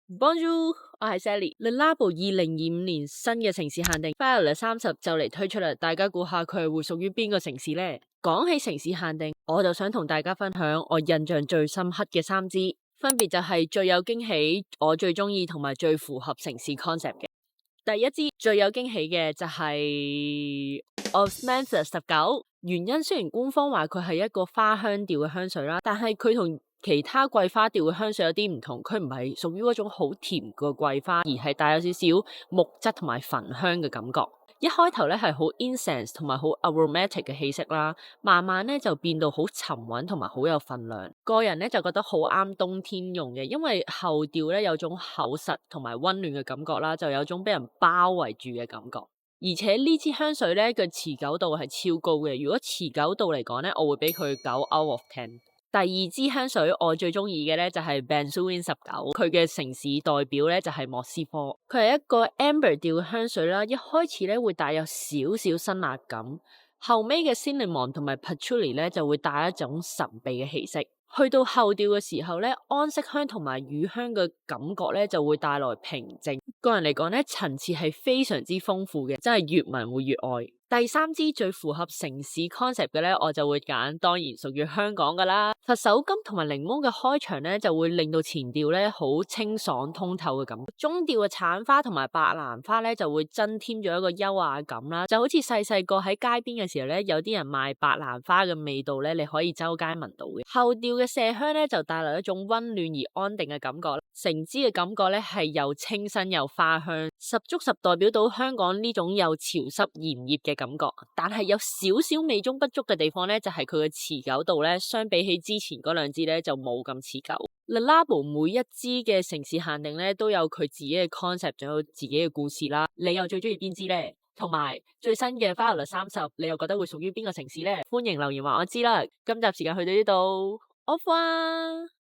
Bonjour，我係 Sally。Le Labo 2025年新嘅城市限定 Violet 30就嚟推出啦，大家估下佢係會屬於邊個城市呢？講起城市限定，我就想同大家分享我印象最深刻嘅3支，分別就係最有驚喜、我最中意同埋最符合城市 concept 嘅。第一支最有驚喜嘅就係 Osmanthus 19，原因雖然官方話佢係一個花香調嘅香水啦，但係佢同其他桂花調嘅香水有啲唔同，佢唔係屬於嗰種好甜嘅桂花，而係帶有少少木質同埋焚香嘅感覺。一開頭咧係好 incense 同埋好 aromatic 嘅氣息啦，慢慢咧就變到好沉穩同埋好有份量。個人咧就覺得好啱冬天用嘅，因為後調咧有種厚實同埋溫暖嘅感覺啦，就有種俾人包圍住嘅感覺。而且呢支香水咧嘅持久度係超高嘅，如果持久度嚟講咧，我會俾佢9 out of 10。第二支香水我最中意嘅咧就係 Benzoin 19，佢嘅城市代表咧就係莫斯科，佢係一個 amber 調嘅香水啦，一開始咧會帶有少少辛辣感，後尾嘅 cinnamon 同埋 patchouli 咧就會帶一種神秘嘅氣息。去到後調嘅時候咧，安息香同埋乳香嘅感覺咧就會帶來平靜。個人嚟講咧，層次係非常之豐富嘅，真係越聞會越愛。第三支最符合城市 concept 嘅咧，我就會揀，當然屬於香港噶啦。佛手柑同埋檸檬嘅開場咧，就會令到前調咧好清爽通透嘅感覺。中調嘅橙花同埋白蘭花咧，就會增添咗一個優雅感啦。就好似細細個喺街邊嘅時候咧，有啲人賣白蘭花嘅味道咧，你可以周街聞到嘅。後調嘅麝香咧，就帶來一種溫暖而安定嘅感覺。成支嘅感覺咧係又清新又花香，十足十代表到香港呢種又潮濕炎熱嘅感覺。但係有少少美中不足嘅地方咧，就係佢嘅持久度咧，相比起之前嗰2支咧就冇咁持久。Le Labo 每一支嘅城市限定咧都有佢自己嘅 concept，仲有自己嘅故事啦。你又最中意邊支咧？同埋最新嘅 Violet 30，你又覺得會屬於邊個城市咧？歡迎留言話我知啦。今集時間去到呢度，off 啊！